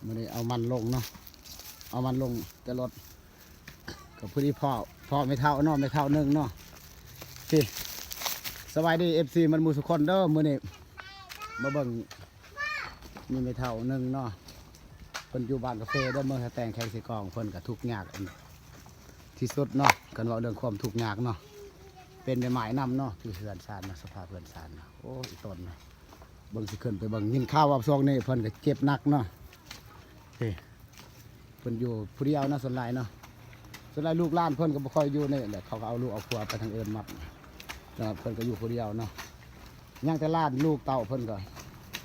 ไม่ได้เอามันลงเนาะเอามันลงจะลดกับพื้นที่พ่อไม่เท่าเนาะไม่เท่านึงเนาะพี่สบายดีFCมันมูสุคนเด้อมื้อนี้มาเบิ่งนี่ไม่เท่านึงเนาะเพิ่นอยู่บ้านกาแฟเด้อเมืองแต่งแข่งสิกองเพิ่นก็ทุกข์ยากที่สุดเนาะกันว่าเรื่องความทุกข์ยากเนาะเป็นใบไม้นำเนาะที่เฮือนซานเนาะสภาพเฮือนซานเนาะโอ้อีต้นเนาะเบิ่งสิขึ้นไปเบิ่งยินข้าวว่าช่วงนี้เพิ่นก็เจ็บหนักเนาะเพิ่นอยู่ผู้เดียวนะส่วนหลายเนาะส่วนหลายลูกหลานเพิ่นก็บ่ค่อยอยู่นี่แหละเขาก็เอาลูกเอาครัวไปทางอื่นมัดนะครับเพิ่นก็อยู่ผู้เดียวเนาะยังแต่หลานลูกเต่าเพิ่นก็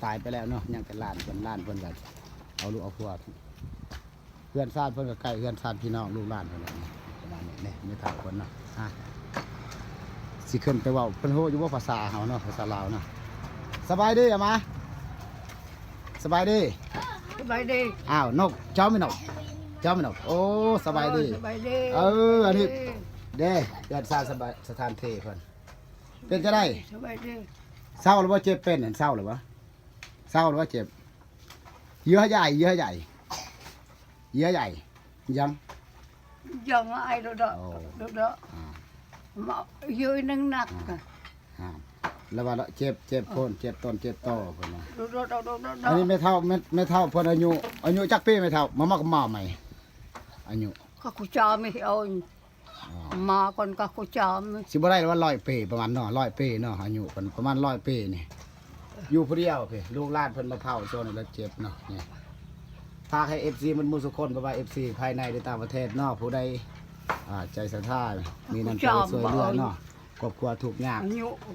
ตายไปแล้วเนาะยังแต่หลานเพิ่นก็เอาลูกเอาครัวเพื่อนชาติเพิ่นก็ใกล้เพื่อนชาติพี่น้องลูกหลานเพิ่นประมาณนี้ไม่ถามคนเนาะสิขึ้นไปเว้าเพิ่นโหอยู่ว่าภาษาเฮาเนาะภาษาลาวเนาะสบายดีอะมาสบายดีอ้าวนกเจ้าไม่นกโอ้สบายดีอันนี้เด้เกิดสร้างสถานที่เพิ่นเป็นจะได้สบายดีเศร้าหรือว่าเจ็บเป็นเศร้าหรือว่าเจ็บเยื่อใหญ่ยังไอ้ดูดมาเยอะนักแล้วว่าเจ็บโคนเจ็บต้นเจ็บตอเพิ่นดูอันนี้ไม่เท่าเพิ่นอายุจักปีไม่เท่ามาใหม่อายุก็กูจาไม่เอามาก่อนก็กูจามสิบ่ได้ว่า100ปีประมาณเนาะ100ปีเนาะอายุเพิ่นประมาณ100ปีนี่อยู่ผู้เดียวพี่ลูกหลานเพิ่นมาเผาโซนแล้วเจ็บเนาะนี่ฝากให้ FC มันมูสุคนบ่ว่า FC ภายในหรือต่างประเทศเนาะผู้ใดใจศรัทธามีน้ำใจช่วยเหลือเนาะครอบครัวทุกข์ยาก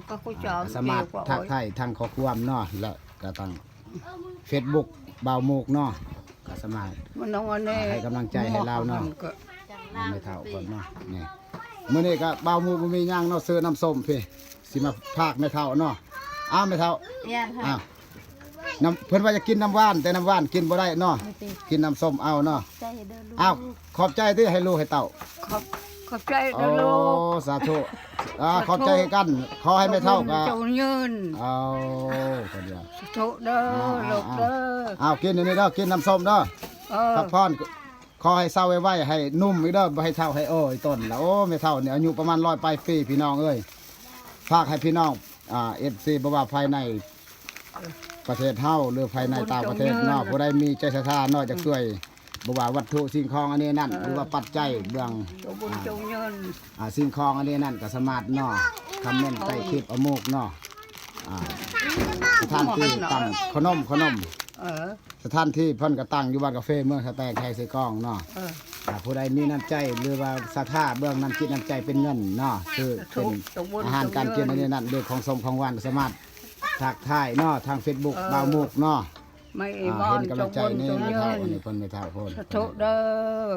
ก็กูจามสามารถทักทายทางข้อความเนาะแล้วก็ทาง Facebook บ่าวโมกเนาะก็สามารถให้กำลังใจให้เราเนาะไม่เท่าคนเนาะนี่มื้อนี้ก็บ่าวโมกบ่มีหยังเนาะซื้อน้ำส้มพี่สิมาพากไม่เท่าเนาะไม่เท่าน้ำเพิ่นว่าจะกินน้ำหวานแต่น้ำหวานกินบ่ได้เนาะกินน้ำส้มเอาเนาะขอบใจที่ให้ลูกให้เต่าขอบใจเด้อลูกสาธุขอบใจให้กันขอให้ไม่เท่ากันเจ้าเงินคนเดียวสาธุเด้อลูกเด้อกินนี่เด้อกินน้ำส้มเด้อพักผ่อนขอให้เศร้าไว้ให้นุ่มอีกเด้อให้เท่าให้ต้นแล้วไม่เท่าเนี่ยอายุประมาณ100 ปลายปีพี่น้องเอ้ยฝากให้พี่น้องFC บ่ว่าภายในประเทศเฮาหรือภายในต่างประเทศเนาะผู้ใดมีใจศรัทธาเนาะจะช่วยบ่ว่าวัตถุสิ่งของอันนี้นั่นหรือว่าปัจจัยเบื้องสิ่งของอันนี้นั่นก็สามารถเนาะคอมเมนต์ใต้คลิปโมกเนาะสถานที่ตั้งขนมสถานที่เพิ่นก็ตั้งอยู่บ้านกาแฟเมืองสแตงแขกใส่กล้องเนาะผู้ใดมีน้ำใจหรือว่าศรัทธาเบื้องน้ำจิตน้ำใจเป็นเงินเนาะคือเป็นอาหารการกินอันนี้นั่นเรื่องของสมของหวานก็สามารถทักทายเนาะทาง Facebook บ่าวโมกเนาะไม่เห็นกำลังใจนี่ไม่เท่าอันนี้เพิ่นไม่เท่าคนทุเด้อ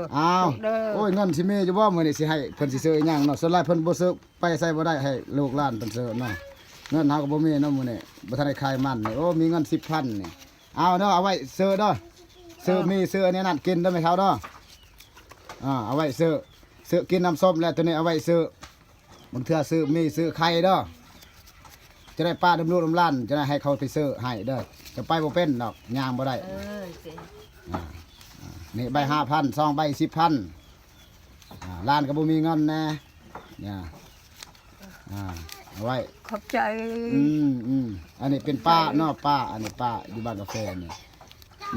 โอ้ยเงินสิมีอยู่บ่มื้อนี้สิให้เพิ่นสิซื้ออีหยังเนาะส่วนหลายเพิ่นบ่ซื้อไปใส่บ่ได้ให้ลูกหลานเพิ่นซื้อเนาะเงินเฮาก็บ่มีเนาะมื้อนี้บ่ทันได้ขายมันนี่โอ้มีเงิน 10,000 นี่เอาเนาะเอาไว้ซื้อเด้อซื้อมีซื้ออันนี้นั่นกินเด้อไม่เท่าเด้อเอาไว้ซื้อกินน้ำส้มแล้วตัวนี้เอาไว้ซื้อบางเทื่อซื้อมีซื้อไข่เด้อจะได้ป้าดำลูกดำล้านจะได้ให้เขาไปซื้อให้เด้อจะไปบ่เป็นดอกย่างบ่ได้นี่ใบ5,000 2 ใบ 10,000ล้านก็บ่มีเงินแน่เนี่ยเอาไว้ขอบใจอันนี้เป็นป้าเนาะป้าอันนี้ป้าอยู่บ้านกาแฟนี่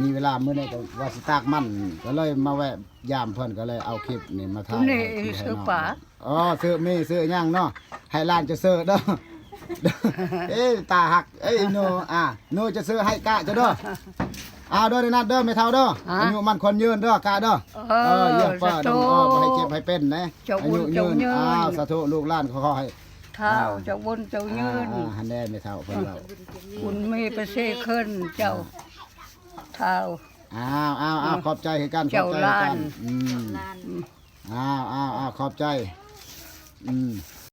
มีเวลามื้อนี้ก็ว่าสิตากมันก็เลยมาแวะยามเพิ่นก็เลยเอาคลิปนี่มาถ่ายนี่ซื้อป้าซื้อย่างเนาะให้ล้านจะซื้อเด้อตาหักโนจะซื้อให้กะจะเด้อเด้อนั่นเด้อไม่เท่าเด้ออายุมันคนยืนเด้อกะเด้อเยี่ยมป้าบ่ให้เจ็บให้เป็นนะอายุยืนสาธุลูกหลานขอให้เท่าเจ้าบุญเจ้ายืนหันแน่ไม่เท่าเพิ่นเราบุญมีประเสริฐขึ้นเจ้าเท่าขอบใจให้กันขอบใจกันขอบใจ